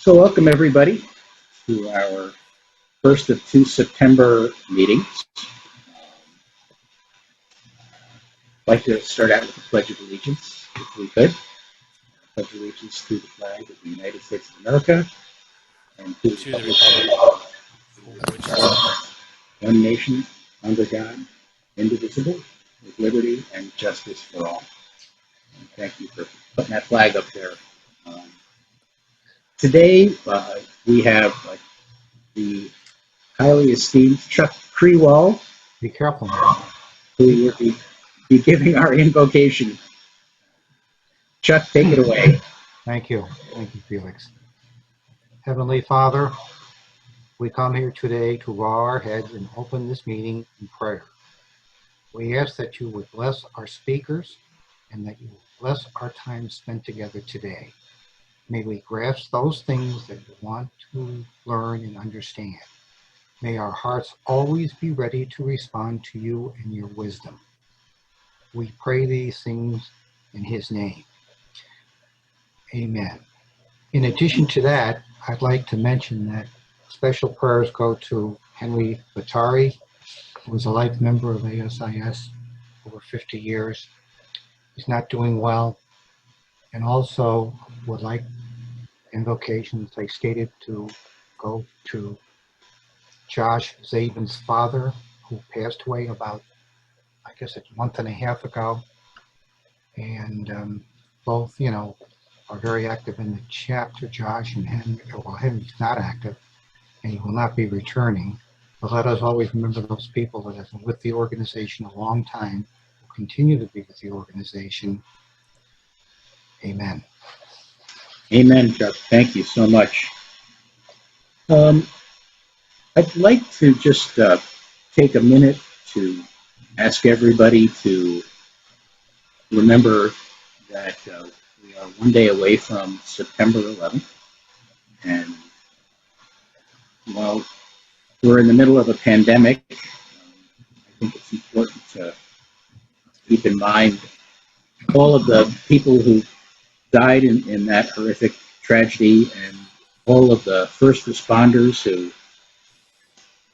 So welcome everybody to our first of two September meetings. I'd like to start out with the Pledge of Allegiance, if we could. Pledge allegiance to the flag of the United States of America and to the republic for which is one nation, under God, indivisible, with liberty and justice for all. And thank you for putting that flag up there. Today we have the highly esteemed Chuck Crewall, Be careful. who will be giving our invocation. Chuck, take it away. Thank you. Thank you, Felix. Heavenly Father, we come here today to bow our heads and open this meeting in prayer. We ask that you would bless our speakers and that you will bless our time spent together today. May we grasp those things that we want to learn and understand. May our hearts always be ready to respond to you and your wisdom. We pray these things in his name. Amen. In addition to that, I'd like to mention that special prayers go to Henry Batari, who was a life member of ASIS over 50 years. He's not doing well. And also would like invocations, I stated, to go to Josh Zabin's father, who passed away about, I guess, a month and a half ago. And both, are very active in the chapter, Josh and Henry. Well, Henry's not active, and he will not be returning. But let us always remember those people that have been with the organization a long time, will continue to be with the organization. Amen. Amen, Chuck. Thank you so much. I'd like to just take a minute to ask everybody to remember that we are one day away from September 11th. And while we're in the middle of a pandemic, I think it's important to keep in mind all of the people who died in that horrific tragedy and all of the first responders who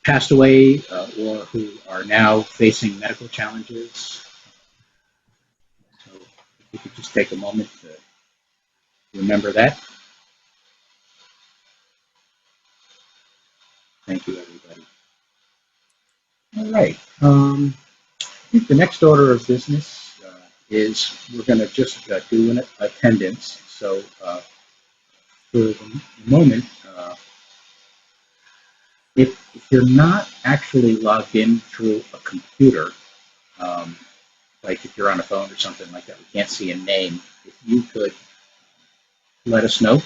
passed away or who are now facing medical challenges. So if you could just take a moment to remember that. Thank you, everybody. All right. I think the next order of business is we're going to just do an attendance. So for the moment, if you're not actually logged in through a computer, like if you're on a phone or something like that, we can't see a name, if you could let us know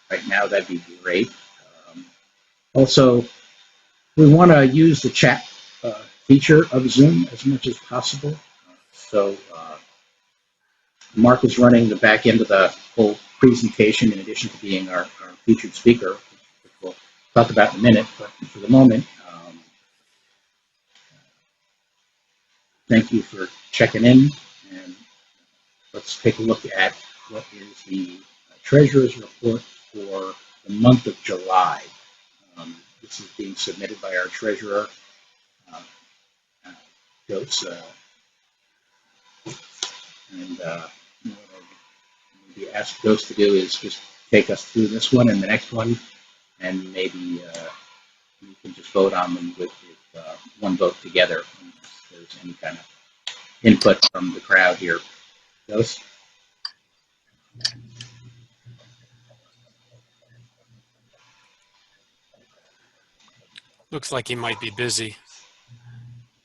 right now, that'd be great. Also, we want to use the chat feature of Zoom as much as possible. So Mark is running the back end of the whole presentation in addition to being our featured speaker, which we'll talk about in a minute. But for the moment, thank you for checking in. And let's take a look at what is the Treasurer's Report for the month of July. This is being submitted by our treasurer, Dose. And what I maybe ask Dose to do is just take us through this one and the next one, and maybe you can just vote on them with one vote together, if there's any kind of input from the crowd here. Dose? looks like he might be busy.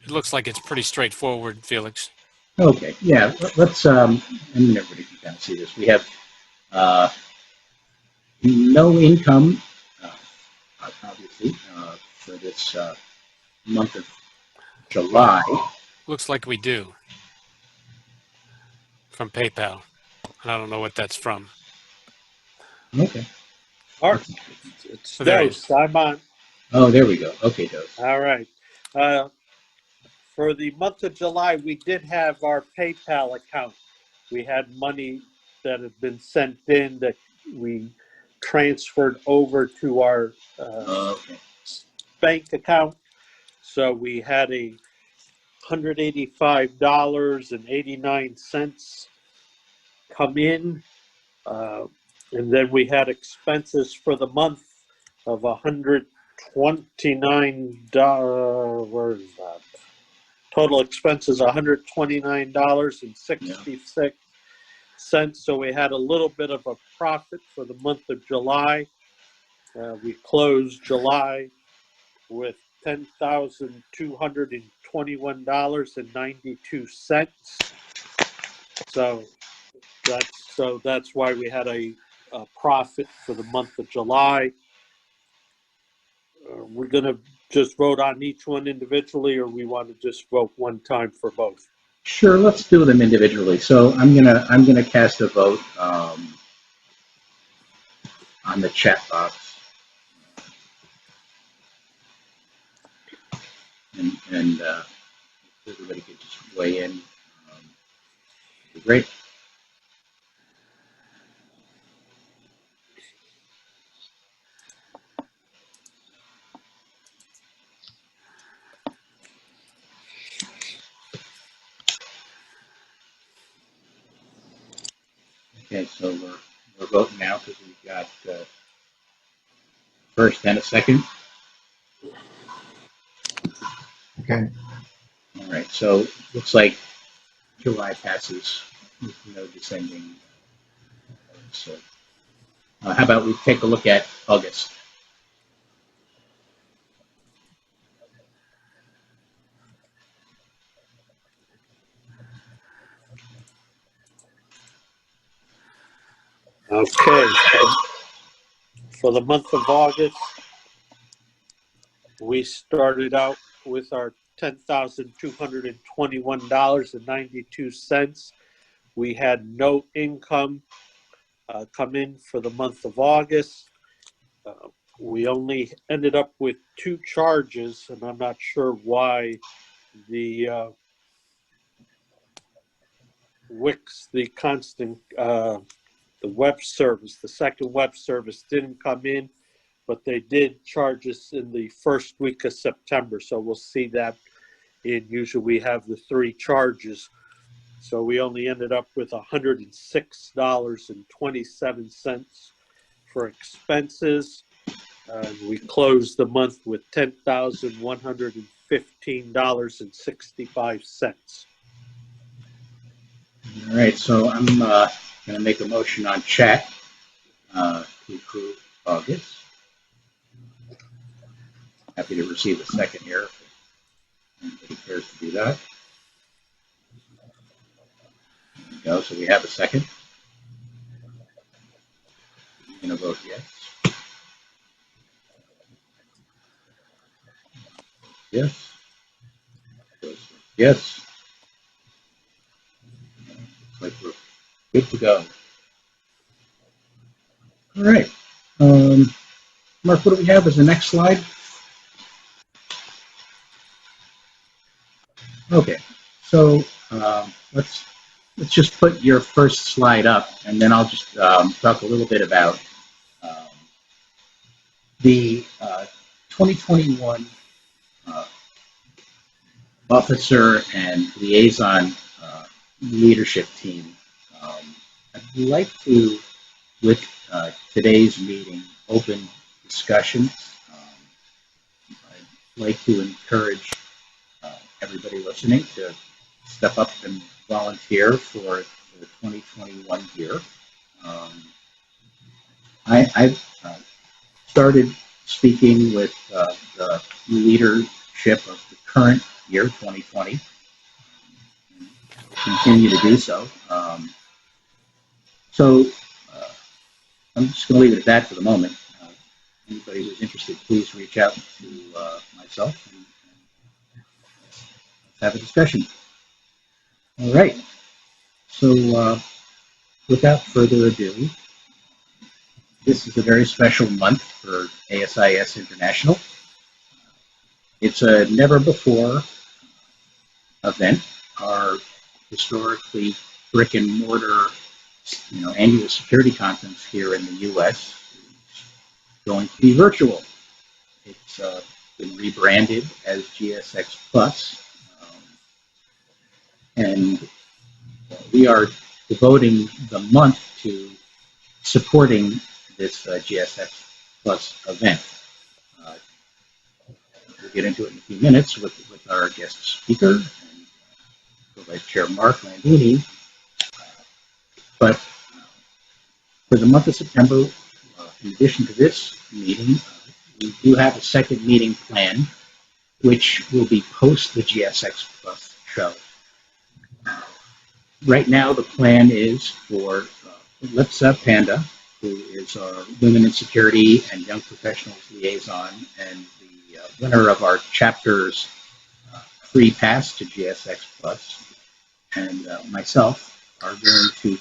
It looks like it's pretty straightforward, Felix. Okay, yeah, let's, I mean, everybody can kind of see this. We have no income, obviously, for this month of July. Looks like we do. From PayPal. And I don't know what that's from. Okay. Art, it's Oh, there it is. Dose. I'm on. Oh, there we go. Okay, Dose. All right. For the month of July, we did have our PayPal account. We had money that had been sent in that we transferred over to our Okay. bank account. So we had a $185.89 come in. And then we had expenses for the month of $129. Where is that? Total expenses $129.66. So we had a little bit of a profit for the month of July. We closed July with $10,221.92. So that's why we had a profit for the month of July. We're going to just vote on each one individually, or we want to just vote one time for both? Sure, let's do them individually. So I'm gonna cast a vote on the chat box, and everybody could just weigh in. Great. Okay, so we're voting now because we've got first and a second. Okay. All right, so looks like July passes with no descending. So how about we take a look at August? Okay. For the month of August, we started out with our $10,221.92. We had no income come in for the month of August. We only ended up with 2 charges, and I'm not sure why the Wix, the constant, the web service, the second web service didn't come in, but they did charge us in the first week of September. So we'll see that in, usually we have the 3 charges. So we only ended up with $106.27 for expenses. We closed the month with $10,115.65. All right, so I'm going to make a motion on chat to approve August. Happy to receive a second here if anybody cares to do that. There we go, so we have a second. I'm going to vote yes. Yes. Yes. Looks like we're good to go. All right. Mark, what do we have as the next slide? Okay. So let's just put your first slide up, and then I'll just talk a little bit about the 2021 officer and liaison leadership team. I'd like to, with today's meeting, open discussion. I'd like to encourage everybody listening to step up and volunteer for the 2021 year. I've started speaking with the leadership of the current year, 2020. Continue to do so. So I'm just going to leave it at that for the moment. Anybody who's interested, please reach out to myself and let's have a discussion. All right. So without further ado, this is a very special month for ASIS International. It's a never-before event. Our historically brick-and-mortar, annual security conference here in the U.S. going to be virtual. It's been rebranded as GSX Plus, and we are devoting the month to supporting this GSX Plus event. Uh, we'll get into it in a few minutes with our guest speaker, and Vice Chair Mark Landini. But for the month of September, in addition to this meeting, we do have a second meeting planned, which will be post the GSX Plus show. Right now, the plan is for Lipsa Panda, who is our Women in Security and Young Professionals Liaison, and the winner of our chapter's free pass to GSX Plus, and myself are going to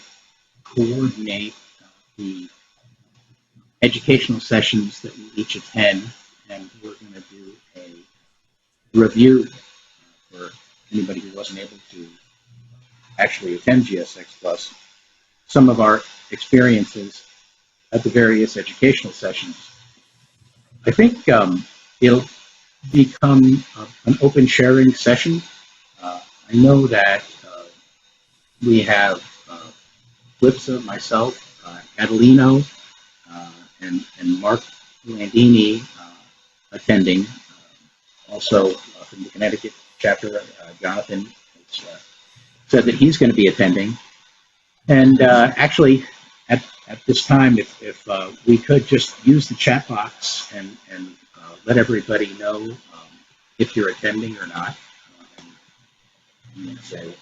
coordinate the educational sessions that we each attend, and we're going to do a review for anybody who wasn't able to actually attend GSX Plus, some of our experiences at the various educational sessions. I think it'll become an open sharing session. I know that we have Flipsa, myself, Adelino, and Mark Landini attending. Also from the Connecticut chapter, Jonathan has said that he's going to be attending. And actually, at this time, if we could just use the chat box and let everybody know if you're attending or not. I'm going to say,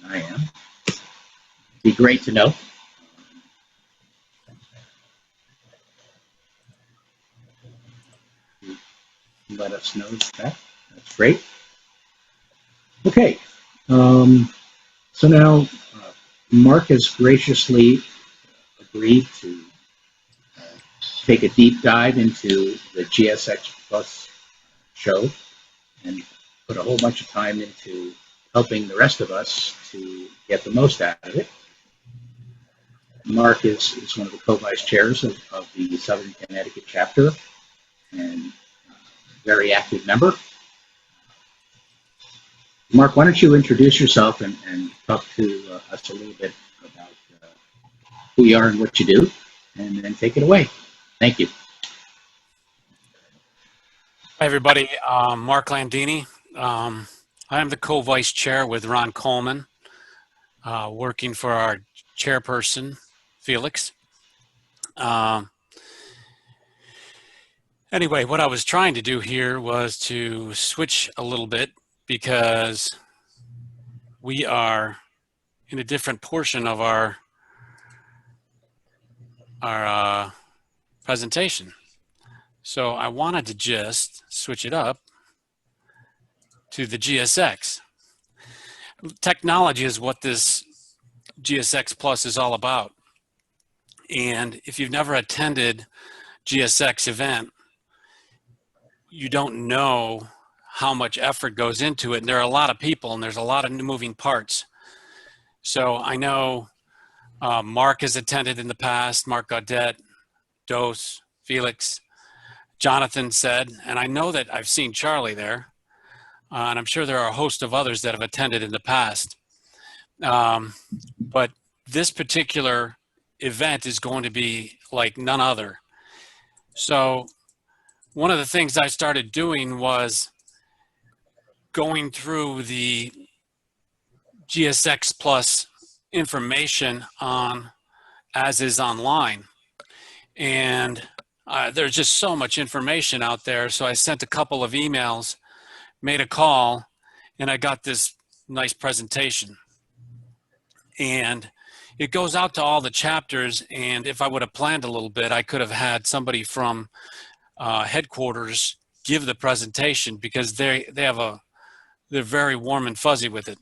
and I am. It'd be great to know. Let us know that. That's great. Okay. So now, Mark has graciously agreed to take a deep dive into the GSX Plus show and put a whole bunch of time into helping the rest of us to get the most out of it. Mark is one of the co-vice chairs of the Southern Connecticut chapter and a very active member. Mark, why don't you introduce yourself and talk to us a little bit about who you are and what you do, and then take it away. Thank you. Hi, everybody. Mark Landini. I am the co-vice chair with Ron Coleman, working for our chairperson, Felix. Anyway, what I was trying to do here was to switch a little bit because we are in a different portion of our presentation. So I wanted to just switch it up to the GSX. Technology is what this GSX Plus is all about. And if you've never attended GSX event, you don't know how much effort goes into it. And there are a lot of people and there's a lot of moving parts. So I know Mark has attended in the past, Mark Gaudet, Dose, Felix, Jonathan said, and I know that I've seen Charlie there, and I'm sure there are a host of others that have attended in the past. But this particular event is going to be like none other. So one of the things I started doing was going through the GSX Plus information on ASIS Online. And there's just so much information out there. So I sent a couple of emails, made a call, and I got this nice presentation. And it goes out to all the chapters. And if I would have planned a little bit, I could have had somebody from headquarters give the presentation because they're very warm and fuzzy with it.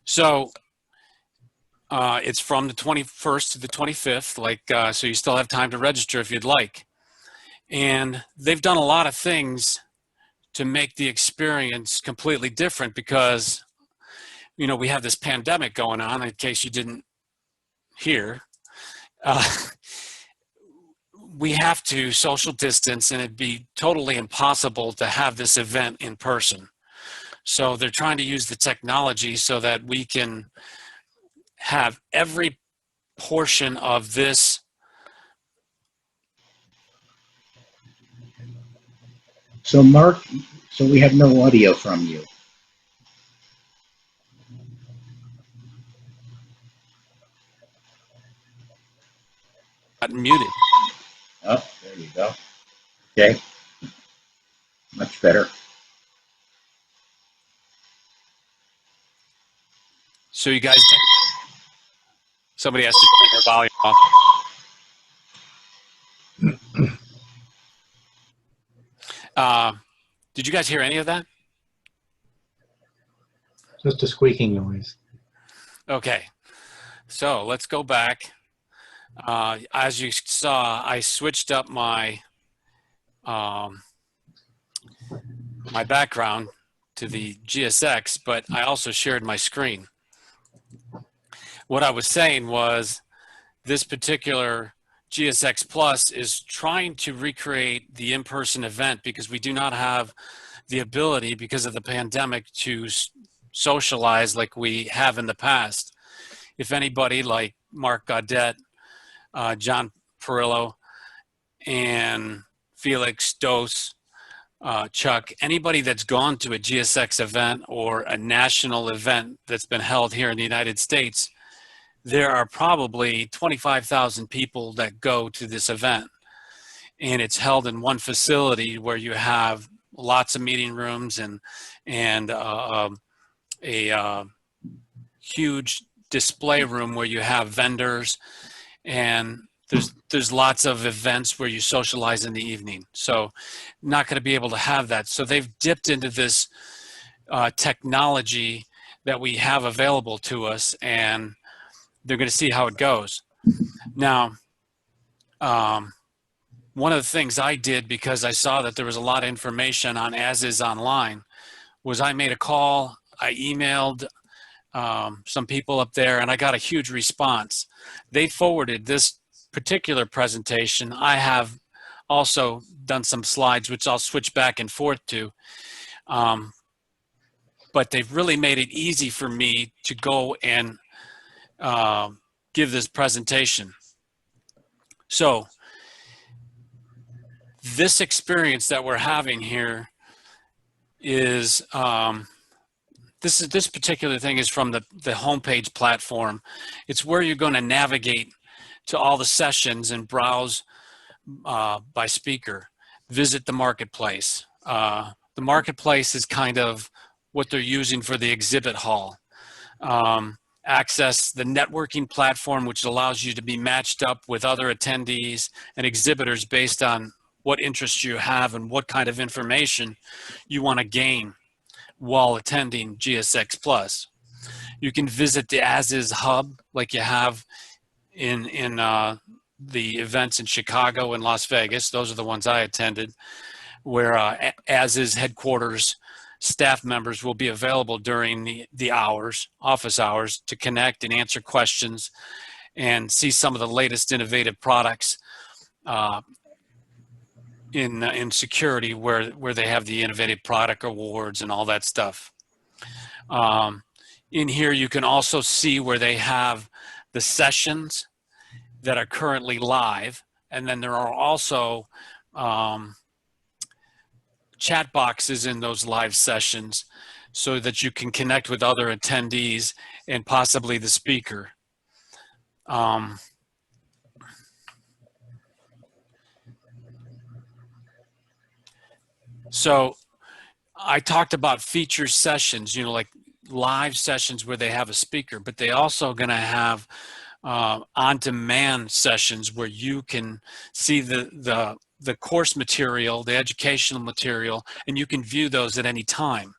So it's from the 21st to the 25th, so you still have time to register if you'd like. And they've done a lot of things to make the experience completely different because, we have this pandemic going on, in case you didn't hear. we have to social distance, and it'd be totally impossible to have this event in person. So they're trying to use the technology so that we can have every portion of this. So Mark, so we have no audio from you. Muted. Oh, there you go. Okay, much better. So you guys, somebody has to turn their volume off. Did you guys hear any of that? Just a squeaking noise. Okay, so let's go back. As you saw, I switched up my my background to the GSX, but I also shared my screen. What I was saying was this particular GSX Plus is trying to recreate the in-person event because we do not have the ability, because of the pandemic, to socialize like we have in the past. If anybody like Mark Gaudet, John Perillo, and Felix Dose, Chuck, anybody that's gone to a GSX event or a national event that's been held here in the United States, there are probably 25,000 people that go to this event. And it's held in one facility where you have lots of meeting rooms and a huge display room where you have vendors, and there's lots of events where you socialize in the evening. So not going to be able to have that. So they've dipped into this technology that we have available to us, and they're going to see how it goes. Now, one of the things I did, because I saw that there was a lot of information on ASIS Online, was I made a call, I emailed some people up there, and I got a huge response. They forwarded this particular presentation. I have also done some slides, which I'll switch back and forth to. But they've really made it easy for me to go and give this presentation. So this experience that we're having here is this particular thing is from the homepage platform. It's where you're going to navigate to all the sessions and browse by speaker. Visit the marketplace. The marketplace is kind of what they're using for the exhibit hall. Access the networking platform, which allows you to be matched up with other attendees and exhibitors based on what interests you have and what kind of information you want to gain while attending GSX Plus. You can visit the ASIS hub like you have in the events in Chicago and Las Vegas. Those are the ones I attended, where ASIS headquarters staff members will be available during the hours, office hours, to connect and answer questions and see some of the latest innovative products in security, where they have the innovative product awards and all that stuff. In here, you can also see where they have the sessions that are currently live, and then there are also chat boxes in those live sessions so that you can connect with other attendees and possibly the speaker. So I talked about feature sessions, like live sessions where they have a speaker, but they also going to have on-demand sessions where you can see the course material, the educational material, and you can view those at any time.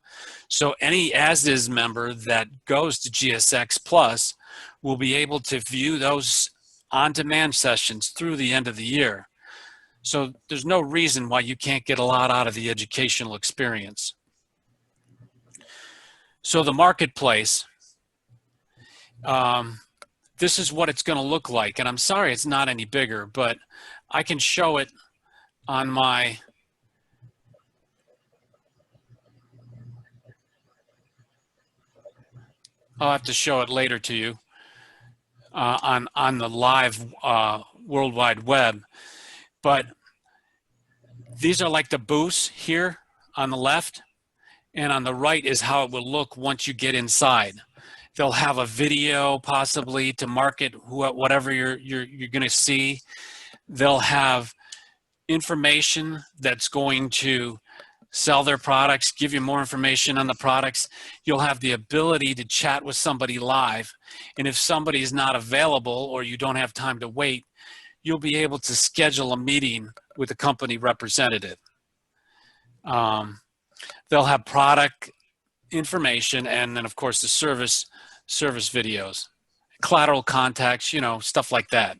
So any ASIS member that goes to GSX Plus will be able to view those on-demand sessions through the end of the year. So there's no reason why you can't get a lot out of the educational experience. So the marketplace, this is what it's going to look like. And I'm sorry it's not any bigger, but I can show it on my, I'll have to show it later to you on the live World Wide Web. But these are like the booths here on the left, and on the right is how it will look once you get inside. They'll have a video possibly to market whatever you're going to see. They'll have information that's going to sell their products, give you more information on the products. You'll have the ability to chat with somebody live. And if somebody is not available or you don't have time to wait, you'll be able to schedule a meeting with a company representative. They'll have product information and then of course the service videos, collateral contacts, you know, stuff like that.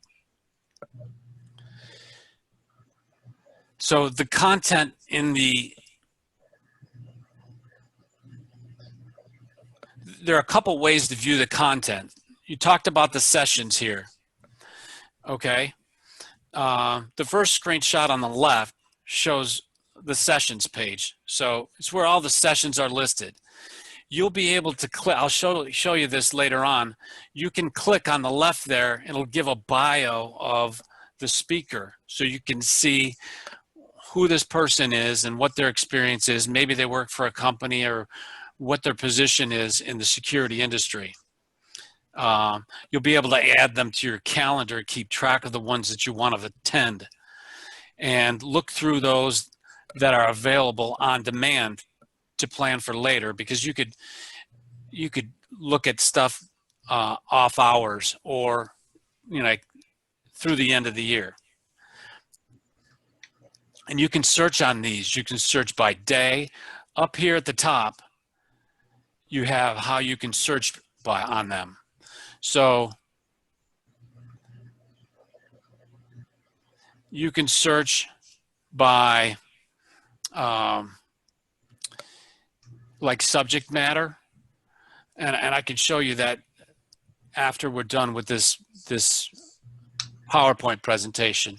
So the content in there are a couple ways to view the content. You talked about the sessions here. Okay. The first screenshot on the left shows the sessions page. So it's where all the sessions are listed. You'll be able to click, I'll show you this later on. You can click on the left there, it'll give a bio of the speaker. So you can see who this person is and what their experience is. Maybe they work for a company or what their position is in the security industry. You'll be able to add them to your calendar, keep track of the ones that you want to attend, and look through those that are available on demand to plan for later, because you could look at stuff off hours or, you know, through the end of the year. And you can search on these. You can search by day. Up here at the top, you have how you can search on them. So you can search by like subject matter, and I can show you that after we're done with this PowerPoint presentation.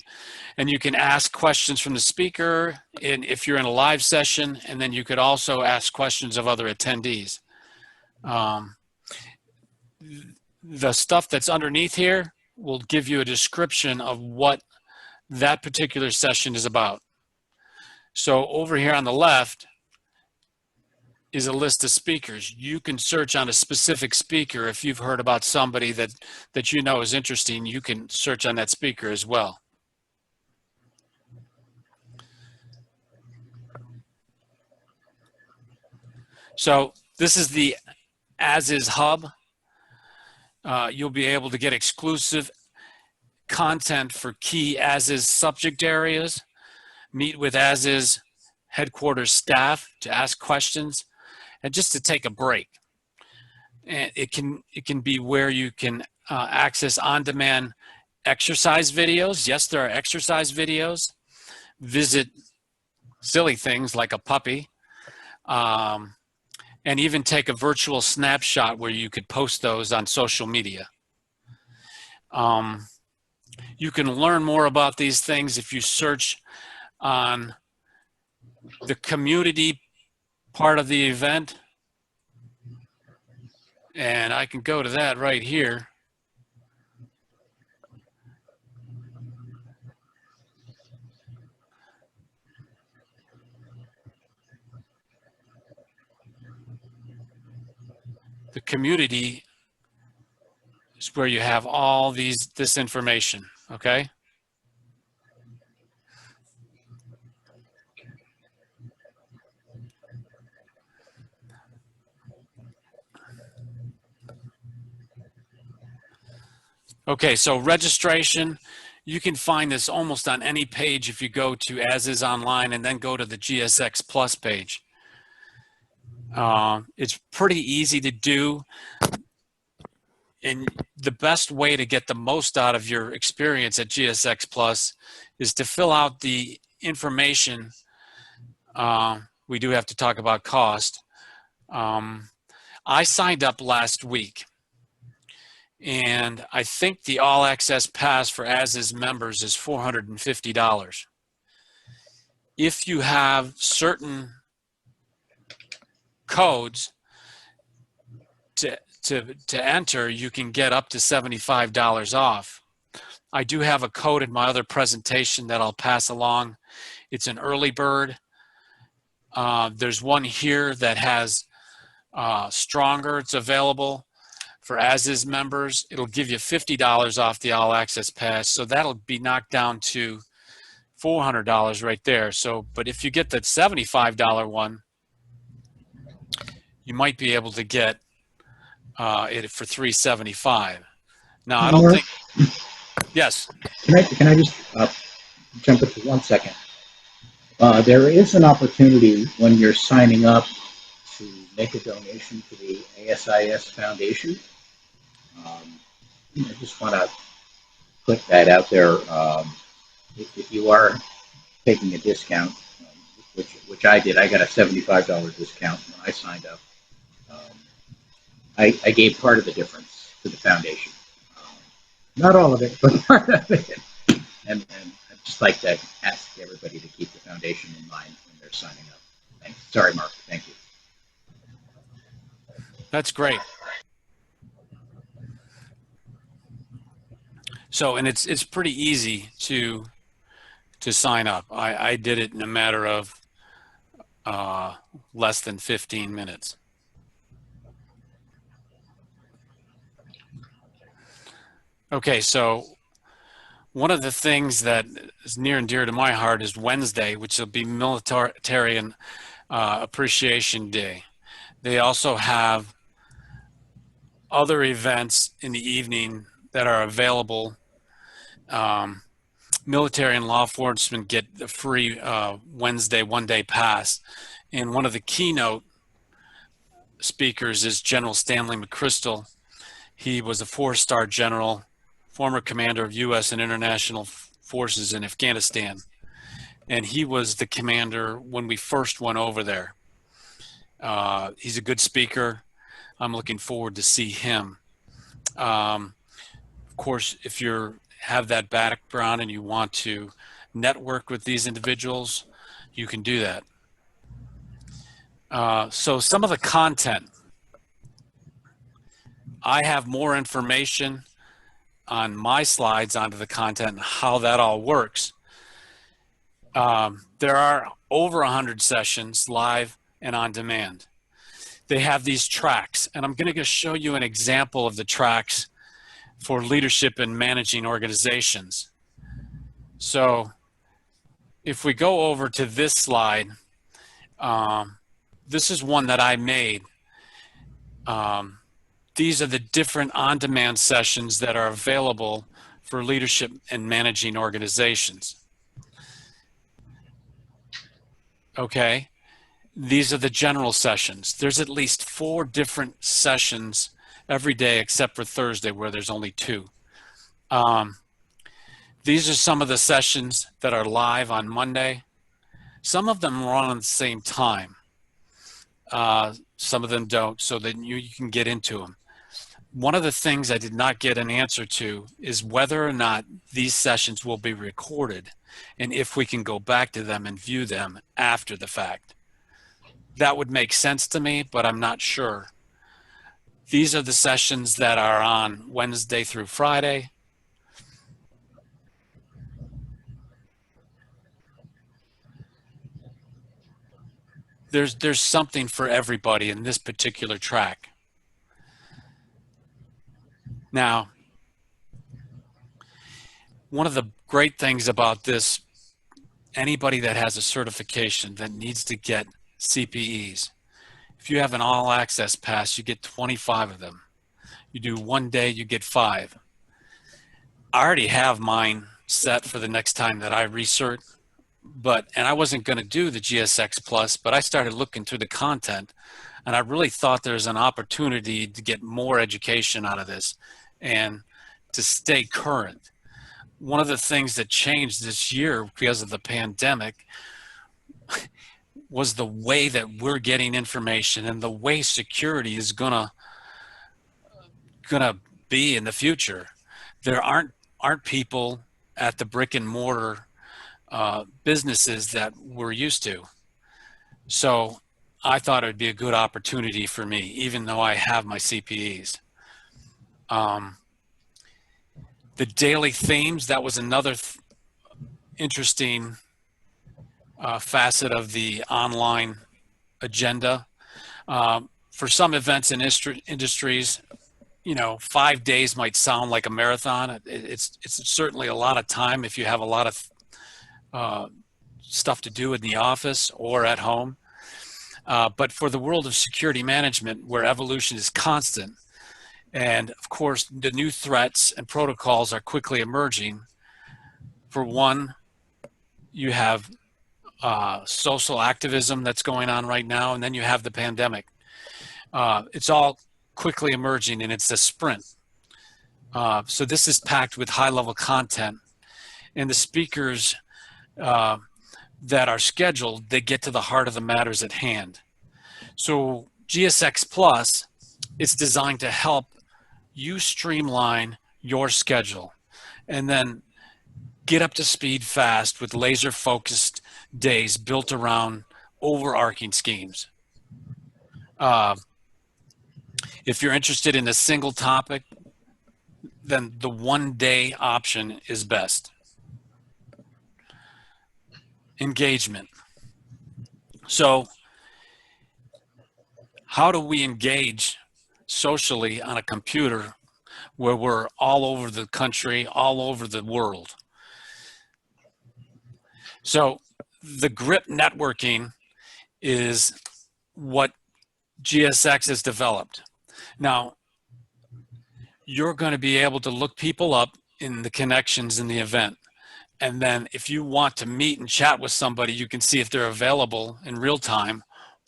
And you can ask questions from the speaker if you're in a live session, and then you could also ask questions of other attendees. The stuff that's underneath here will give you a description of what that particular session is about. So over here on the left is a list of speakers. You can search on a specific speaker. If you've heard about somebody that you know is interesting, you can search on that speaker as well. So this is the ASIS Hub. You'll be able to get exclusive content for key ASIS subject areas, meet with ASIS headquarters staff to ask questions, and just to take a break. And it can be where you can access on-demand exercise videos. Yes, there are exercise videos. Visit silly things like a puppy. And even take a virtual snapshot where you could post those on social media. You can learn more about these things if you search on the community part of the event. And I can go to that right here. The community is where you have all this information, okay? Okay, so registration, you can find this almost on any page if you go to ASIS Online and then go to the GSX Plus page. It's pretty easy to do, and the best way to get the most out of your experience at GSX Plus is to fill out the information. We do have to talk about cost. I signed up last week, And I think the all access pass for ASIS members is $450. If you have certain codes to enter, you can get up to $75 off. I do have a code in my other presentation that I'll pass along. It's an early bird. There's one here that has stronger. It's available for ASIS members. It'll give you $50 off the all access pass. So that'll be knocked down to $400 right there. So, but if you get that $75 one, you might be able to get it for $375. Now, I don't think. Yes. Can I just jump it for 1 second? There is an opportunity when you're signing up to make a donation to the ASIS Foundation. I just want to put that out there. If you are taking a discount, which I did, I got a $75 discount when I signed up. I gave part of the difference to the foundation. Not all of it, but part of it. And I'd just like to ask everybody to keep the foundation in mind when they're signing up. Thanks. Sorry, Mark. Thank you. That's great. So, and it's pretty easy to sign up. I did it in a matter of less than 15 minutes. Okay, so one of the things that is near and dear to my heart is Wednesday, which will be Military and Appreciation Day. They also have other events in the evening that are available. Military and law enforcement get the free Wednesday one-day pass. And one of the keynote speakers is General Stanley McChrystal. He was a 4-star general, former commander of U.S. and international forces in Afghanistan. And he was the commander when we first went over there. He's a good speaker. I'm looking forward to see him. Of course, if you have that background and you want to network with these individuals, you can do that. So some of the content, I have more information on my slides onto the content and how that all works. There are over 100 sessions live and on demand. They have these tracks, and I'm going to show you an example of the tracks for leadership and managing organizations. So if we go over to this slide, this is one that I made. These are the different on-demand sessions that are available for leadership and managing organizations. Okay, these are the general sessions. There's at least 4 different sessions every day except for Thursday where there's only 2. These are some of the sessions that are live on Monday. Some of them run at the same time. Some of them don't, so that you can get into them. One of the things I did not get an answer to is whether or not these sessions will be recorded and if we can go back to them and view them after the fact. That would make sense to me, but I'm not sure. These are the sessions that are on Wednesday through Friday. There's something for everybody in this particular track. Now, one of the great things about this, anybody that has a certification that needs to get CPEs, if you have an all access pass, you get 25 of them. You do 1 day, you get 5. I already have mine set for the next time that I recert, and I wasn't going to do the GSX Plus, but I started looking through the content, and I really thought there's an opportunity to get more education out of this and to stay current. One of the things that changed this year because of the pandemic was the way that we're getting information and the way security is gonna be in the future. There aren't people at the brick and mortar businesses that we're used to. So I thought it would be a good opportunity for me, even though I have my CPEs. The daily themes, that was another interesting facet of the online agenda. For some events and industries, 5 days might sound like a marathon. It's certainly a lot of time if you have a lot of stuff to do in the office or at home. But for the world of security management, where evolution is constant, and of course, the new threats and protocols are quickly emerging. For one, you have social activism that's going on right now, and then you have the pandemic. It's all quickly emerging, and it's a sprint. So this is packed with high-level content, and the speakers that are scheduled, they get to the heart of the matters at hand. So GSX Plus is designed to help you streamline your schedule and then get up to speed fast with laser-focused days built around overarching schemes. If you're interested in a single topic, then the one-day option is best. Engagement. So how do we engage socially on a computer where we're all over the country, all over the world? So the grip networking is what GSX has developed. Now, you're going to be able to look people up in the connections in the event. And then if you want to meet and chat with somebody, you can see if they're available in real time,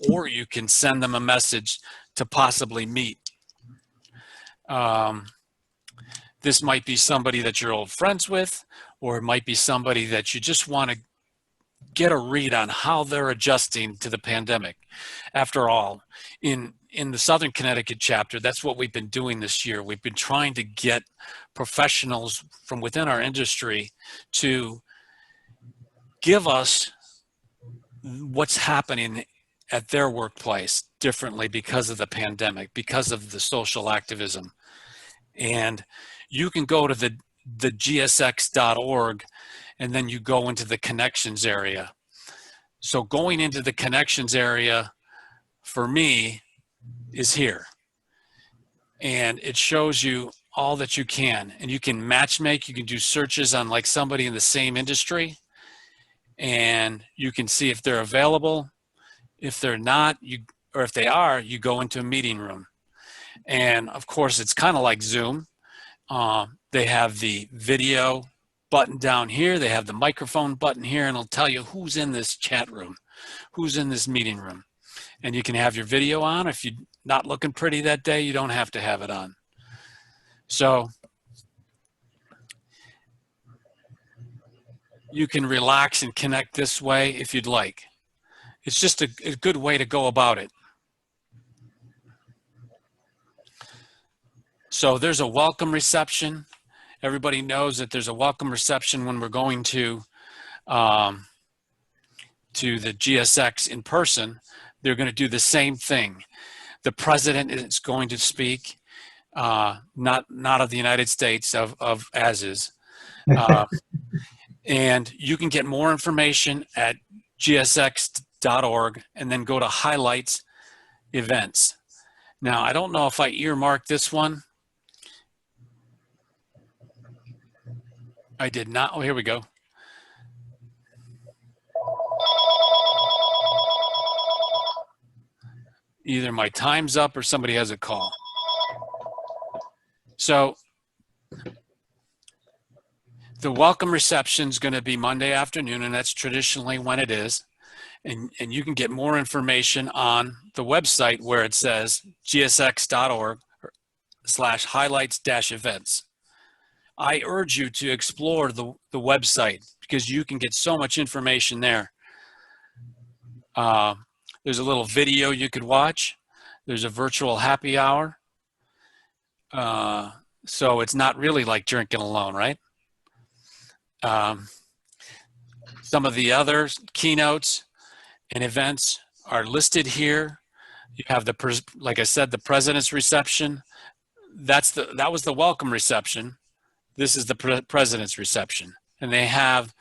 or you can send them a message to possibly meet. This might be somebody that you're old friends with, or it might be somebody that you just want to get a read on how they're adjusting to the pandemic. After all, in the Southern Connecticut chapter, that's what we've been doing this year. We've been trying to get professionals from within our industry to give us what's happening at their workplace differently because of the pandemic, because of the social activism. And you can go to the gsx.org and then you go into the connections area. So going into the connections area for me is here. And it shows you all that you can. And you can match make, you can do searches on like somebody in the same industry. And you can see if they're available. If they're not, or if they are, you go into a meeting room. And of course, it's kind of like Zoom. They have the video button down here. They have the microphone button here, and it'll tell you who's in this chat room, who's in this meeting room. And you can have your video on. If you're not looking pretty that day, you don't have to have it on. So you can relax and connect this way if you'd like. It's just a good way to go about it. So there's a welcome reception. Everybody knows that there's a welcome reception when we're going to the GSX in person. They're going to do the same thing. The president is going to speak, not of the United States, of ASIS. And you can get more information at gsx.org and then go to highlights events. Now, I don't know if I earmarked this one. I did not. Oh, here we go. Either my time's up or somebody has a call. So the welcome reception is going to be Monday afternoon, and that's traditionally when it is. And you can get more information on the website where it says gsx.org/highlights-events. I urge you to explore the website because you can get so much information there. There's a little video you could watch. There's a virtual happy hour. So it's not really like drinking alone, right? Some of the other keynotes and events are listed here. You have like I said, the president's reception. That was the welcome reception. This is the president's reception, and they have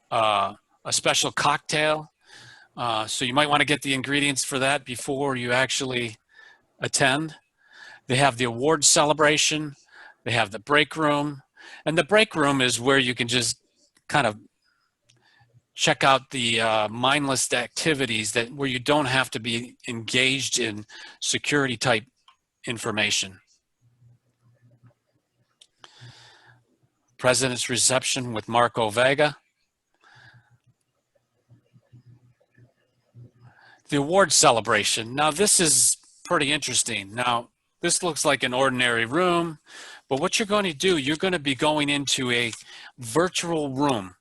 a special cocktail. So you might want to get the ingredients for that before you actually attend. They have the awards celebration. They have the break room, and the break room is where you can just kind of check out the mindless activities where you don't have to be engaged in security type information. President's reception with Marco Vega. The award celebration. Now this is pretty interesting. Now this looks like an ordinary room, but what you're going to do, you're going to be going into a virtual room,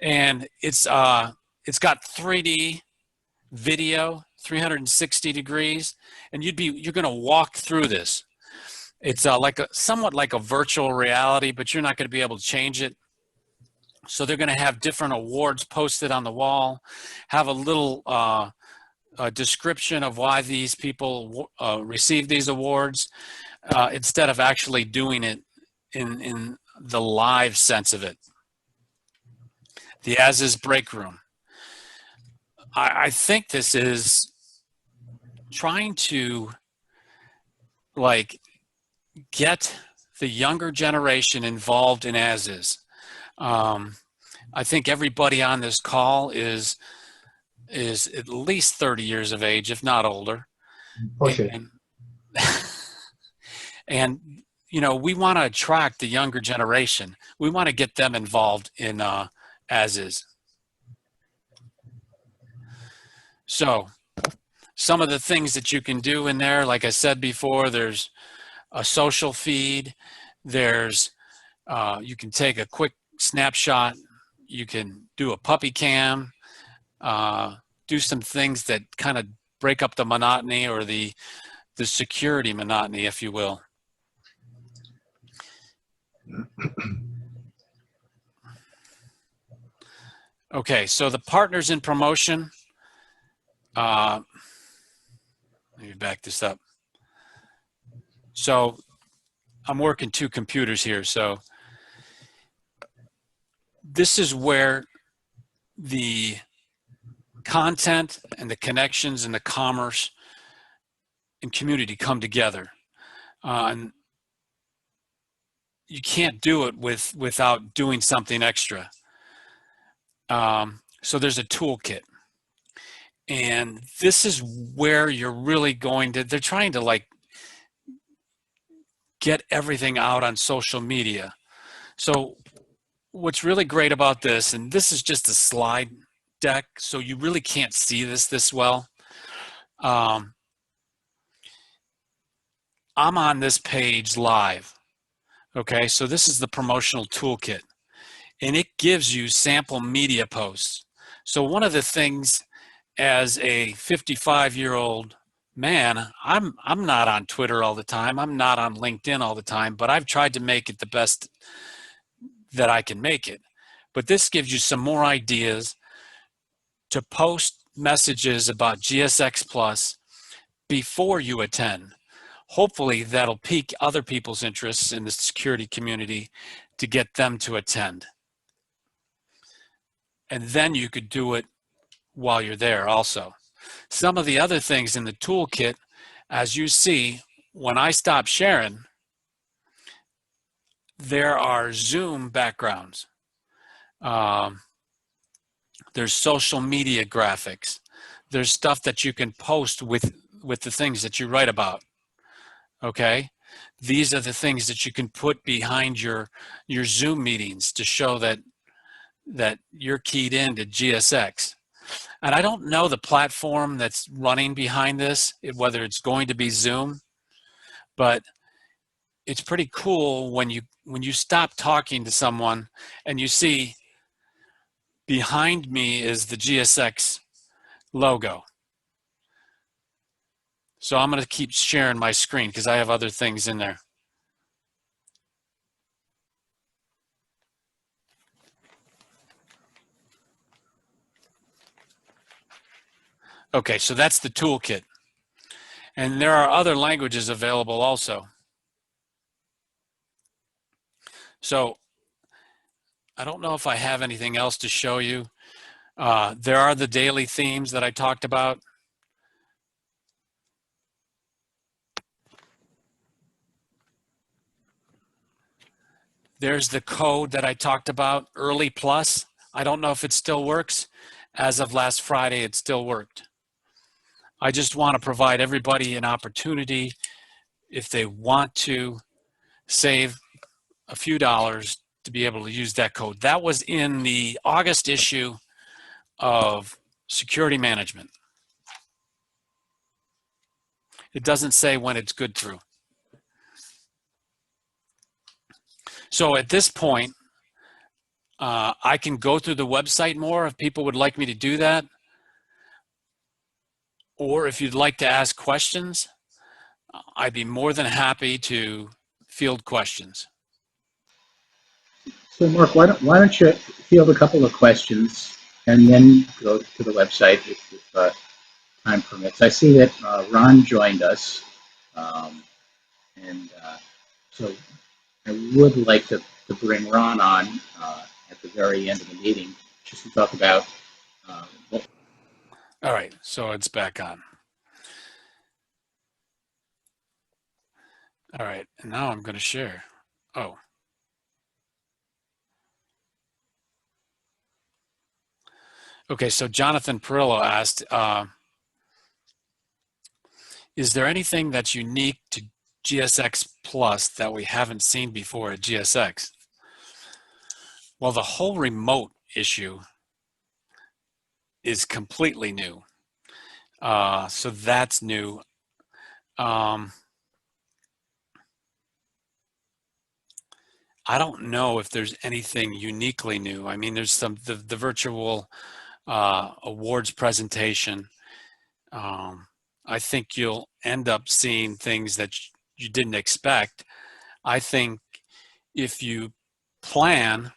and it's got 3D video, 360 degrees, and you're going to walk through this. It's somewhat like a virtual reality, but you're not going to be able to change it. So they're going to have different awards posted on the wall, have a little description of why these people receive these awards, instead of actually doing it in the live sense of it. The ASIS break room. I think this is trying to get the younger generation involved in ASIS. I think everybody on this call is at least 30 years of age, if not older. Push it. And we want to attract the younger generation. We want to get them involved in ASIS. So some of the things that you can do in there, like I said before, there's a social feed. There's you can take a quick snapshot. You can do a puppy cam, do some things that kind of break up the monotony or the security monotony, if you will. Okay, so the partners in promotion. Let me back this up. So I'm working two computers here. So this is where the content and the connections and the commerce and community come together. And you can't do it without doing something extra. So there's a toolkit. And this is where you're really going to, they're trying to get everything out on social media. So what's really great about this, and this is just a slide deck, so you really can't see this well. I'm on this page live. Okay, so this is the promotional toolkit, and it gives you sample media posts. So one of the things, as a 55-year-old man, I'm not on Twitter all the time. I'm not on LinkedIn all the time, but I've tried to make it the best that I can make it. But this gives you some more ideas to post messages about GSX Plus before you attend. Hopefully that'll pique other people's interests in the security community to get them to attend. And then you could do it while you're there also. Some of the other things in the toolkit, as you see, when I stop sharing, there are Zoom backgrounds. There's social media graphics. There's stuff that you can post with the things that you write about. Okay? These are the things that you can put behind your Zoom meetings to show that you're keyed into GSX. And I don't know the platform that's running behind this, whether it's going to be Zoom, but it's pretty cool when you stop talking to someone and you see behind me is the GSX logo. So I'm going to keep sharing my screen because I have other things in there. Okay, so that's the toolkit. And there are other languages available also. So I don't know if I have anything else to show you. There are the daily themes that I talked about. There's the code that I talked about, Early Plus. I don't know if it still works. As of last Friday, it still worked. I just want to provide everybody an opportunity, if they want to save a few dollars, to be able to use that code. That was in the August issue of Security Management. It doesn't say when it's good through. So at this point, I can go through the website more if people would like me to do that. Or if you'd like to ask questions, I'd be more than happy to field questions. So, Mark, why don't you field a couple of questions and then go to the website if time permits. I see that Ron joined us, and so I would like to bring Ron on at the very end of the meeting just to talk about what. All right, so it's back on. All right, and now I'm going to share. Oh. Okay, so Jonathan Perillo asked, is there anything that's unique to GSX Plus that we haven't seen before at GSX? Well, the whole remote issue is completely new. So that's new. I don't know if there's anything uniquely new. I mean, there's the virtual awards presentation. I think you'll end up seeing things that you didn't expect. I think if you plan,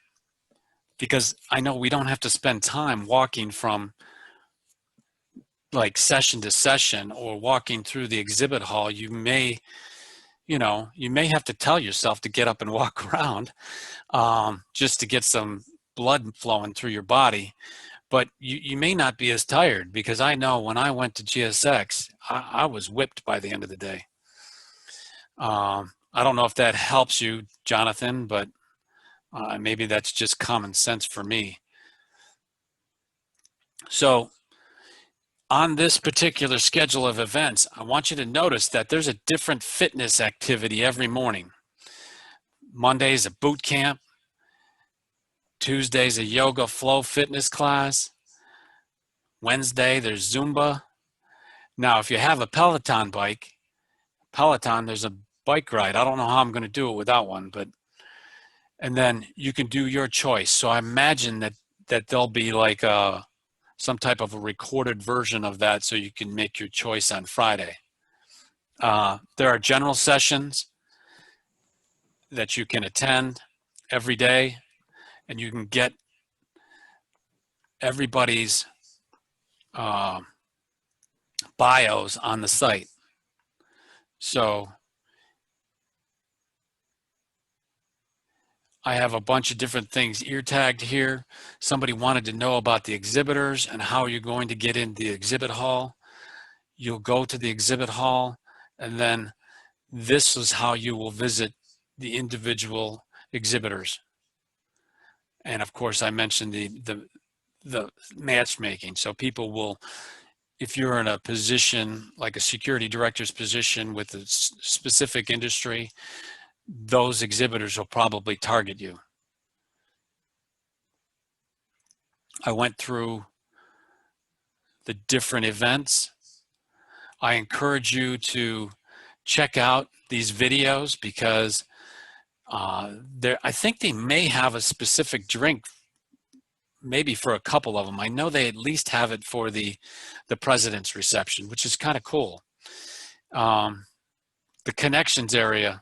because I know we don't have to spend time walking from like session to session or walking through the exhibit hall, you may have to tell yourself to get up and walk around just to get some blood flowing through your body. But you may not be as tired, because I know when I went to GSX, I was whipped by the end of the day. I don't know if that helps you, Jonathan, but maybe that's just common sense for me. So on this particular schedule of events, I want you to notice that there's a different fitness activity every morning. Monday's a boot camp. Tuesday's a yoga flow fitness class. Wednesday, there's Zumba. Now, if you have a Peloton bike, there's a bike ride. I don't know how I'm going to do it without one, and then you can do your choice. So I imagine that there'll be like some type of a recorded version of that, so you can make your choice on Friday. There are general sessions that you can attend every day, and you can get everybody's bios on the site. So I have a bunch of different things ear tagged here. Somebody wanted to know about the exhibitors and how you're going to get in the exhibit hall. You'll go to the exhibit hall, and then this is how you will visit the individual exhibitors. And of course, I mentioned the matchmaking. So people will, if you're in a position like a security director's position with a specific industry, those exhibitors will probably target you. I went through the different events. I encourage you to check out these videos, because I think they may have a specific drink, maybe for a couple of them. I know they at least have it for the president's reception, which is kind of cool. The connections area,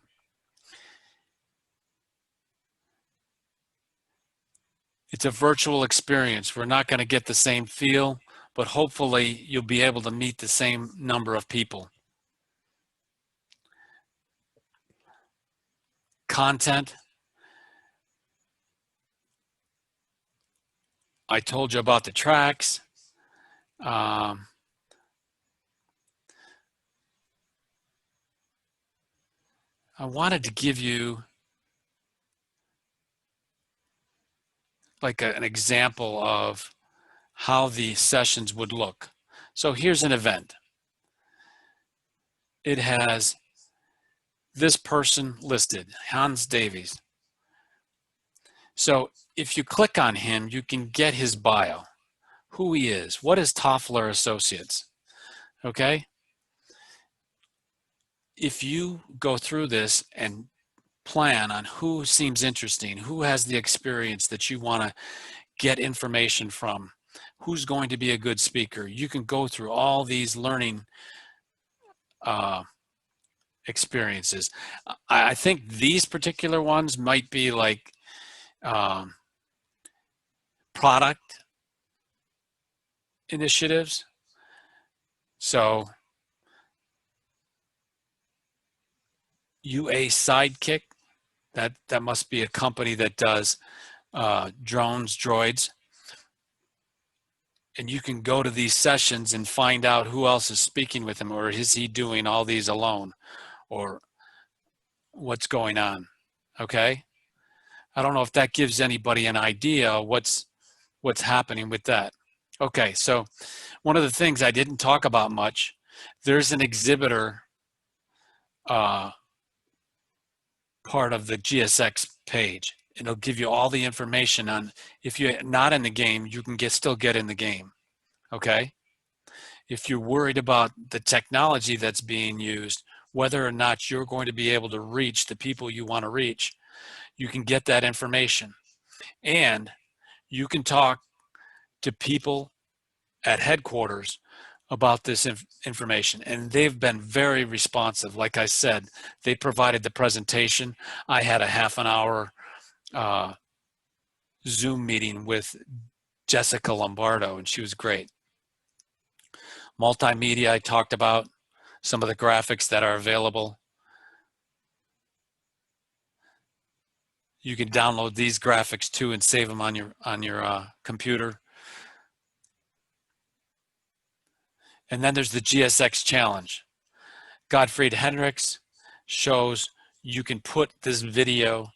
it's a virtual experience. We're not going to get the same feel, but hopefully you'll be able to meet the same number of people. Content. I told you about the tracks. I wanted to give you like an example of how the sessions would look. So here's an event. It has this person listed, Hans Davies. So if you click on him, you can get his bio, who he is, what is Toffler Associates, okay? If you go through this and plan on who seems interesting, who has the experience that you want to get information from, who's going to be a good speaker, you can go through all these learning experiences. I think these particular ones might be like product initiatives. So UA Sidekick, that must be a company that does droids. And you can go to these sessions and find out who else is speaking with him, or is he doing all these alone, or what's going on, okay? I don't know if that gives anybody an idea what's happening with that. Okay, so one of the things I didn't talk about much, there's an exhibitor part of the GSX page. It'll give you all the information on, if you're not in the game, you can still get in the game, okay? If you're worried about the technology that's being used, whether or not you're going to be able to reach the people you want to reach, you can get that information. And you can talk to people at headquarters about this information, and they've been very responsive. Like I said, they provided the presentation. I had a half an hour Zoom meeting with Jessica Lombardo, and she was great. Multimedia, I talked about some of the graphics that are available. You can download these graphics too and save them on your computer. And then there's the GSX challenge. Gottfried Hendricks shows you can put this video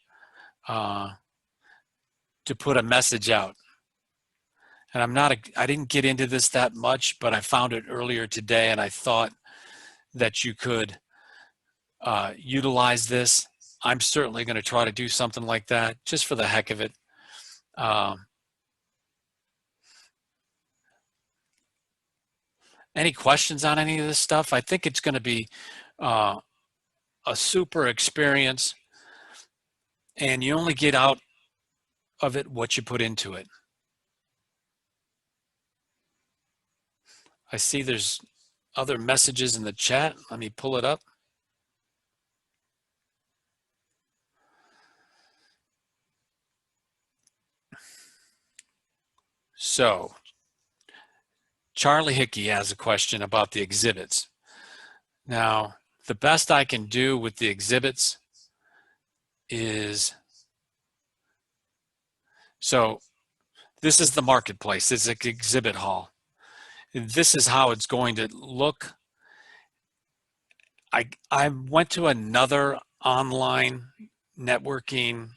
to put a message out. And I didn't get into this that much, but I found it earlier today, and I thought that you could utilize this. I'm certainly going to try to do something like that just for the heck of it. Any questions on any of this stuff? I think it's going to be a super experience, and you only get out of it what you put into it. I see there's other messages in the chat. Let me pull it up. So, Charlie Hickey has a question about the exhibits. Now, the best I can do with the exhibits is, so this is the marketplace, this is an exhibit hall. This is how it's going to look. I went to another online networking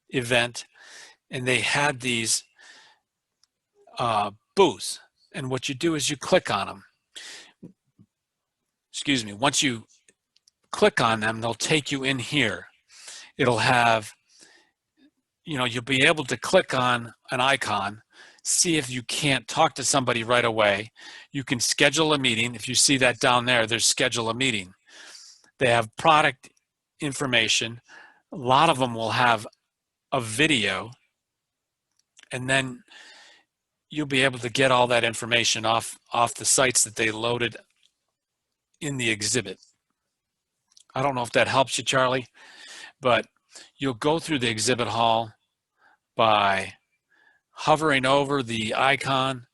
event, and they had these booths. And what you do is you click on them. Excuse me. Once you click on them, they'll take you in here. It'll have, you'll be able to click on an icon, see if you can't talk to somebody right away. You can schedule a meeting. If you see that down there, there's schedule a meeting. They have product information. A lot of them will have a video, and then you'll be able to get all that information off the sites that they loaded in the exhibit. I don't know if that helps you, Charlie, but you'll go through the exhibit hall by hovering over the icon,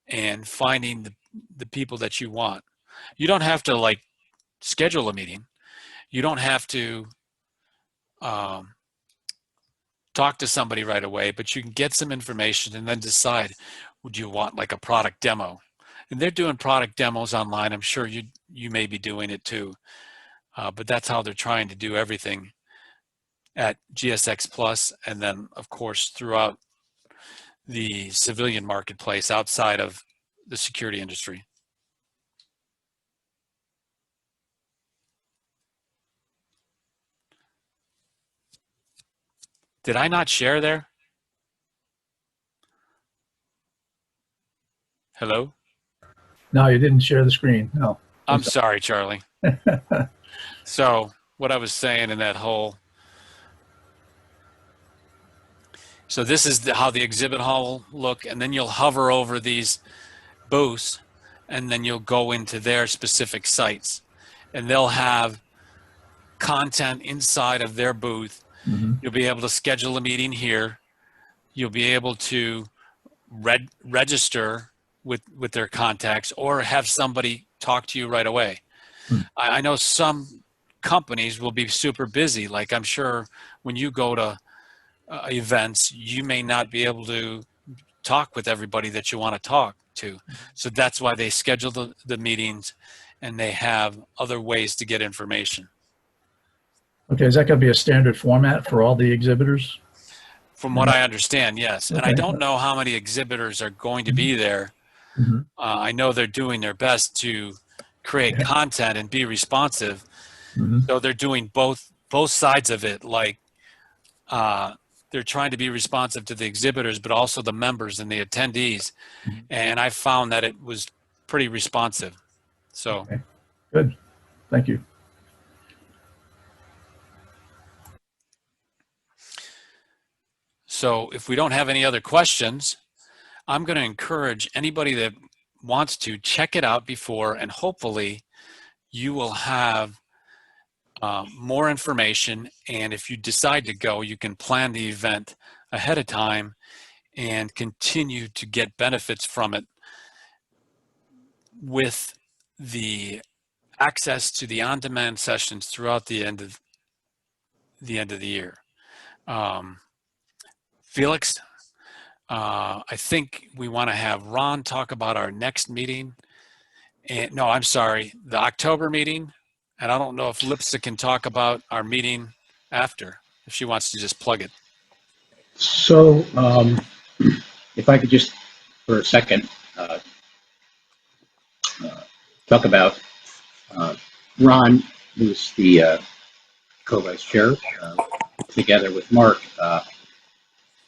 and finding the people that you want. You don't have to like schedule a meeting. You don't have to talk to somebody right away, but you can get some information and then decide, would you want like a product demo? And they're doing product demos online. I'm sure you may be doing it too, but that's how they're trying to do everything at GSX Plus, and then of course throughout the civilian marketplace outside of the security industry. Did I not share there? Hello? No, you didn't share the screen. No. I'm sorry, Charlie. So what I was saying in that whole, so this is how the exhibit hall will look, and then you'll hover over these booths, and then you'll go into their specific sites, and they'll have content inside of their booth. Mhm. You'll be able to schedule a meeting here. You'll be able to register with their contacts or have somebody talk to you right away. I know some companies will be super busy. Like I'm sure when you go to events, you may not be able to talk with everybody that you want to talk to. So that's why they schedule the meetings, and they have other ways to get information. Okay, is that going to be a standard format for all the exhibitors? From what I understand, yes. And I Okay. don't know how many exhibitors are going to be there. Mhm. I know they're doing their best to create content and be responsive. Mhm. So they're doing both sides of it. Like they're trying to be responsive to the exhibitors, but also the members and the attendees. And I found that it was pretty responsive. So Okay. Good. Thank you. So if we don't have any other questions, I'm going to encourage anybody that wants to check it out before, and hopefully you will have more information. And if you decide to go, you can plan the event ahead of time and continue to get benefits from it with the access to the on-demand sessions throughout the end of the year. Felix, I think we want to have Ron talk about our next meeting. And no, I'm sorry, the October meeting. And I don't know if Lipsa can talk about our meeting after, if she wants to just plug it. So, if I could just for a second talk about Ron, who's the co-vice chair, together with Mark.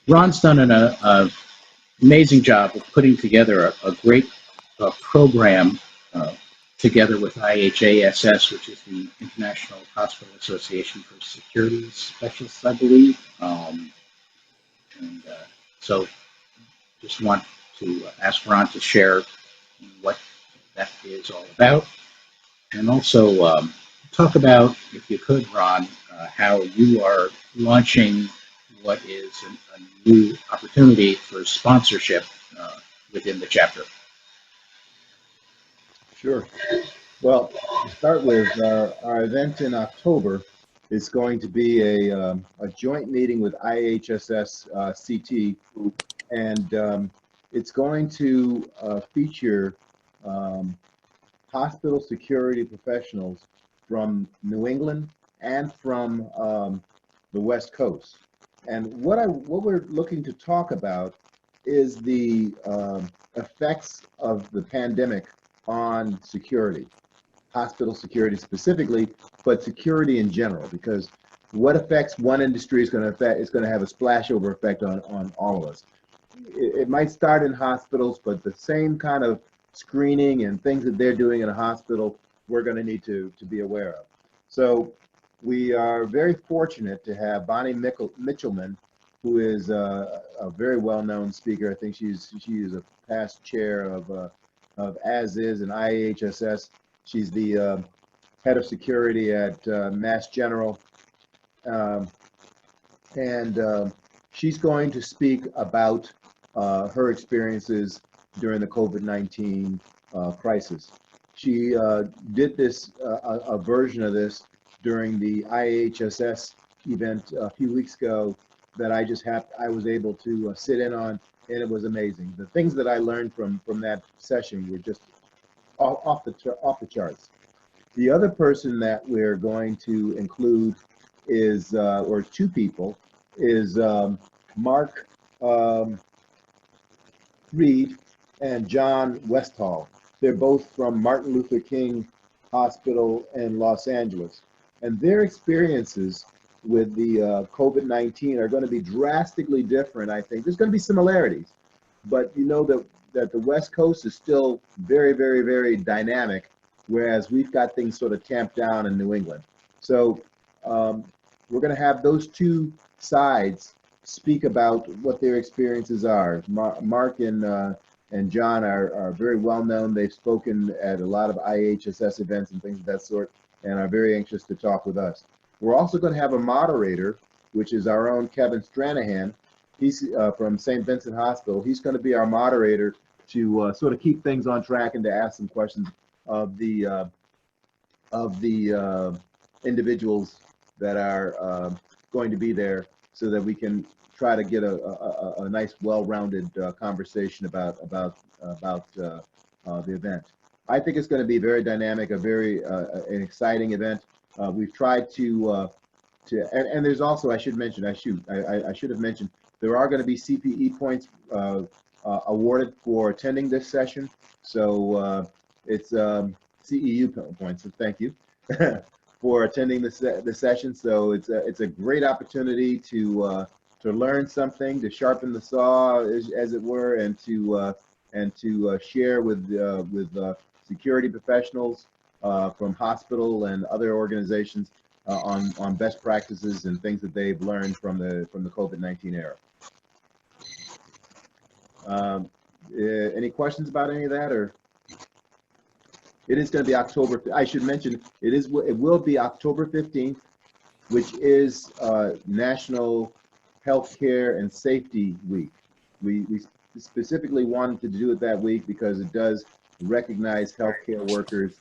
Ron's done an amazing job of putting together a great program together with IHASS, which is the International Hospital Association for Security Specialists, I believe. And so just want to ask Ron to share what that is all about. And also talk about, if you could, Ron, how you are launching what is a new opportunity for sponsorship within the chapter. Sure. Well, to start with, our event in October is going to be a joint meeting with IHSS CT, and it's going to feature hospital security professionals from New England and from the West Coast. And what we're looking to talk about is the effects of the pandemic on security, hospital security specifically, but security in general, because what affects one industry is going to have a splashover effect on all of us. It might start in hospitals, but the same kind of screening and things that they're doing in a hospital, we're going to need to be aware of. So we are very fortunate to have Bonnie Mitchellman, who is a very well-known speaker. I think she is a past chair of ASIS and IHSS. She's the head of security at Mass General. And she's going to speak about her experiences during the COVID-19 crisis. She did this, a version of this during the IHSS event a few weeks ago that I was able to sit in on, and it was amazing. The things that I learned from that session were just off the charts. The other person that we're going to include is, or two people, is Mark Reed and John Westall. They're both from Martin Luther King Hospital in Los Angeles. And their experiences with the COVID-19 are going to be drastically different, I think. There's going to be similarities, but you know that the West Coast is still very, very, very dynamic, whereas we've got things sort of tamped down in New England. So we're going to have those two sides speak about what their experiences are. Mark and John are very well known. They've spoken at a lot of IHSS events and things of that sort, and are very anxious to talk with us. We're also going to have a moderator, which is our own Kevin Stranahan. He's from St. Vincent Hospital. He's going to be our moderator to sort of keep things on track and to ask some questions of the individuals that are going to be there, so that we can try to get a nice, well-rounded conversation about the event. I think it's going to be very dynamic, an exciting event. We've tried to and there's also, I should mention, I should have mentioned, there are going to be CPE points awarded for attending this session. So it's CEU points. So thank you for attending this session. So it's a great opportunity to learn something, to sharpen the saw, as it were, and to share with security professionals from hospital and other organizations on best practices and things that they've learned from the COVID-19 era. Any questions about any of that? Or it is going to be October. I should mention it will be October 15th, which is National Healthcare and Safety Week. We specifically wanted to do it that week because it does recognize healthcare workers,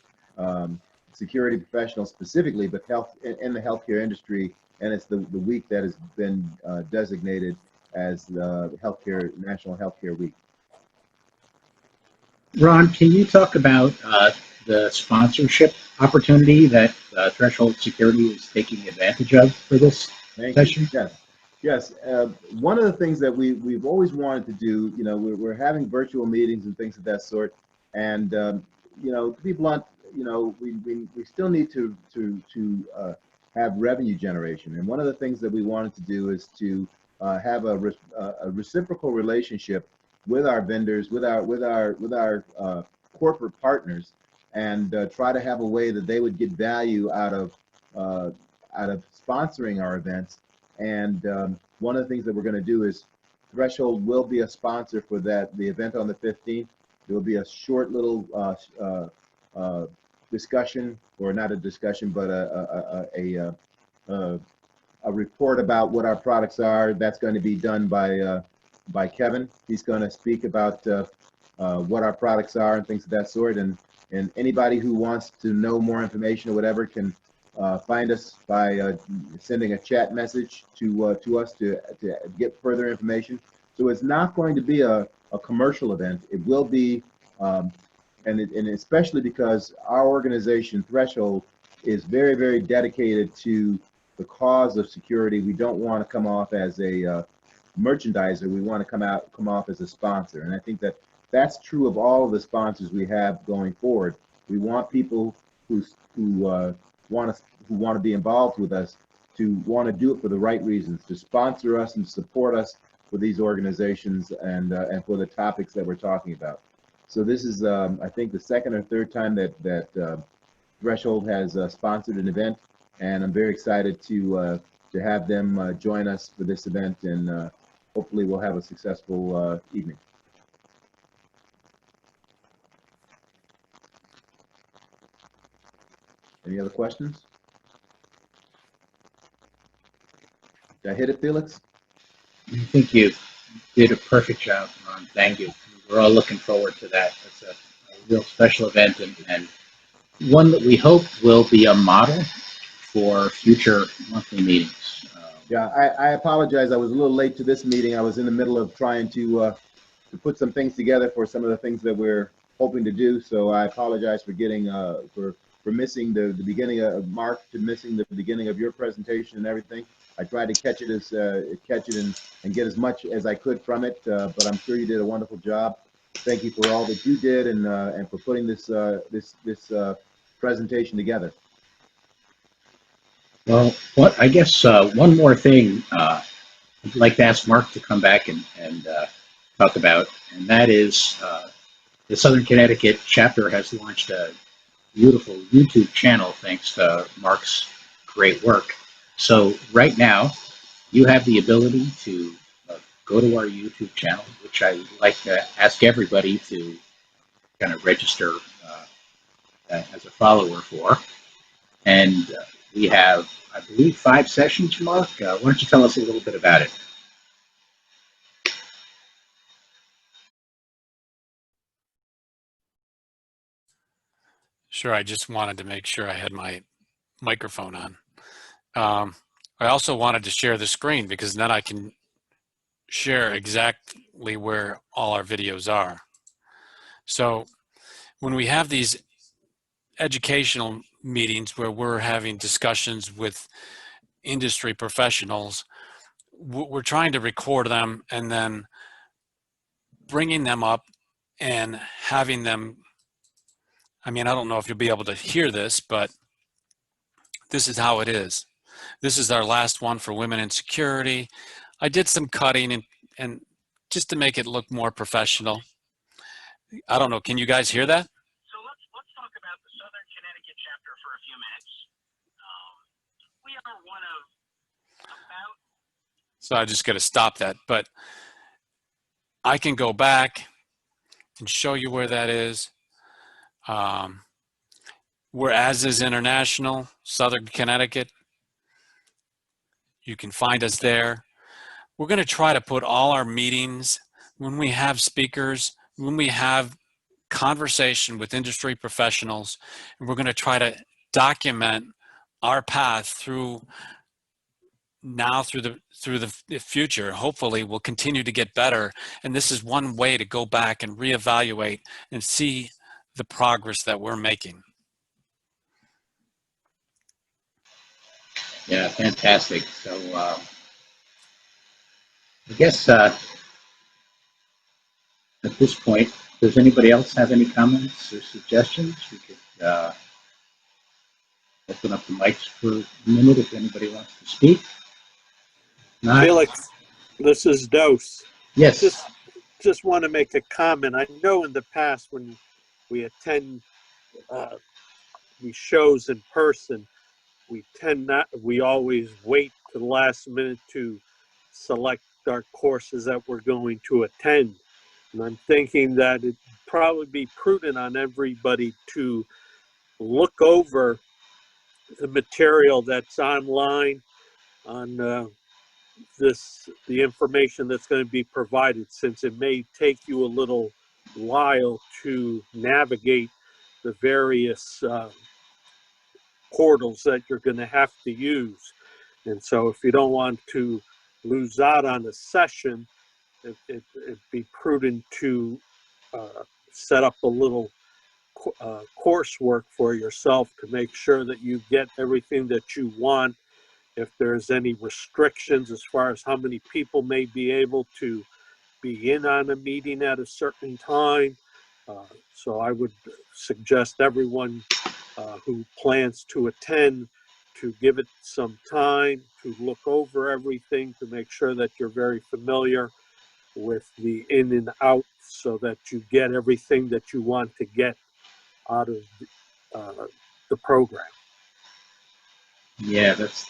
security professionals specifically, but in the healthcare industry, and it's the week that has been designated as the National Healthcare Week. Ron, can you talk about the sponsorship opportunity that Threshold Security is taking advantage of for this session? Yes. One of the things that we've always wanted to do, you know, we're having virtual meetings and things of that sort, and you know, to be blunt, you know, we still need to have revenue generation, and one of the things that we wanted to do is to have a reciprocal relationship with our vendors, with our corporate partners, and try to have a way that they would get value out of sponsoring our events. And one of the things that we're going to do is Threshold will be a sponsor for the event on the 15th. There will be a short little discussion, or not a discussion, but a report about what our products are. That's going to be done by Kevin. He's going to speak about what our products are and things of that sort. And anybody who wants to know more information or whatever can find us by sending a chat message to us to get further information. So it's not going to be a commercial event. It will be, and especially because our organization, Threshold, is very, very dedicated to the cause of security. We don't want to come off as a merchandiser. We want to come off as a sponsor. And I think that that's true of all of the sponsors we have going forward. We want people who want to be involved with us to want to do it for the right reasons, to sponsor us and support us for these organizations and for the topics that we're talking about. So this is, I think, the second or third time that Threshold has sponsored an event, and I'm very excited to have them join us for this event, and hopefully we'll have a successful evening. Any other questions? Did I hit it, Felix? I think you did a perfect job, Ron. Thank you. we're all looking forward to that. It's a real special event, and one that we hope will be a model for future monthly meetings. Yeah, I apologize. I was a little late to this meeting. I was in the middle of trying to put some things together for some of the things that we're hoping to do. So I apologize for getting for missing the beginning of Mark, to missing the beginning of your presentation and everything. I tried to catch it and get as much as I could from it, but I'm sure you did a wonderful job. Thank you for all that you did and for putting this presentation together. Well, I guess one more thing I'd like to ask Mark to come back and talk about, and that is the Southern Connecticut chapter has launched a beautiful YouTube channel thanks to Mark's great work. So right now, you have the ability to go to our YouTube channel, which I would like to ask everybody to kind of register as a follower for. And we have, I believe, 5 sessions, Mark. Why don't you tell us a little bit about it? Sure, I just wanted to make sure I had my microphone on. I also wanted to share the screen because then I can share exactly where all our videos are. So when we have these educational meetings where we're having discussions with industry professionals, we're trying to record them and then bringing them up and having them, I mean, I don't know if you'll be able to hear this, but this is how it is. This is our last one for women in security. I did some cutting and just to make it look more professional. I don't know, can you guys hear that? So let's talk about the Southern Connecticut chapter for a few minutes. We are one of about... So I just got to stop that, but I can go back and show you where that is. We're ASIS International, Southern Connecticut. You can find us there. We're going to try to put all our meetings, when we have speakers, when we have conversation with industry professionals, and we're going to try to document our path through the future. Hopefully we'll continue to get better, and this is one way to go back and reevaluate and see the progress that we're making. Yeah, fantastic. So I guess at this point, does anybody else have any comments or suggestions? We could open up the mics for a minute if anybody wants to speak. Not? Felix, this is Dose. Yes. Just want to make a comment. I know in the past when we attend these shows in person, we always wait to the last minute to select our courses that we're going to attend. And I'm thinking that it'd probably be prudent on everybody to look over the material that's online on the information that's going to be provided, since it may take you a little while to navigate the various portals that you're going to have to use. And so if you don't want to lose out on a session, it'd be prudent to set up a little coursework for yourself to make sure that you get everything that you want. If there's any restrictions as far as how many people may be able to be in on a meeting at a certain time. So I would suggest everyone who plans to attend to give it some time to look over everything, to make sure that you're very familiar with the in and out, so that you get everything that you want to get out of the program. Yeah, that's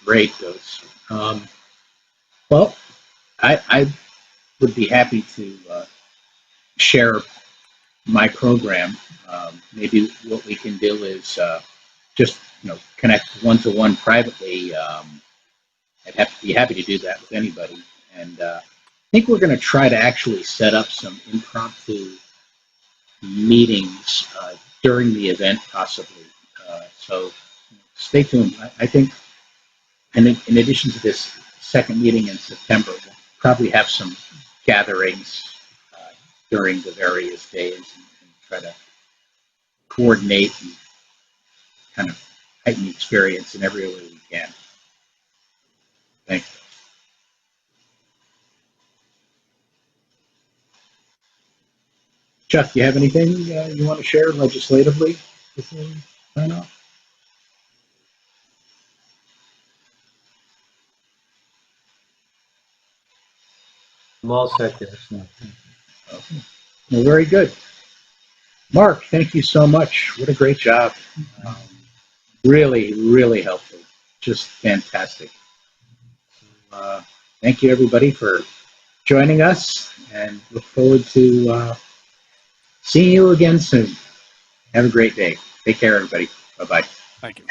great, Dose. Well, I would be happy to share my program. Maybe what we can do is just connect one-to-one privately. I'd be happy to do that with anybody, and think we're going to try to actually set up some impromptu meetings during the event, possibly. So stay tuned. I think, and in addition to this second meeting in September, we'll probably have some gatherings during the various days and try to coordinate and kind of heighten the experience in every way we can. Thanks. Chuck, you have anything you want to share legislatively before we sign off? I'm all set there. So. Okay. Well, very good. Mark, thank you so much. What a great job. Really, really helpful. Just fantastic. Thank you, everybody, for joining us, and look forward to seeing you again soon. Have a great day. Take care, everybody. Bye-bye. Thank you.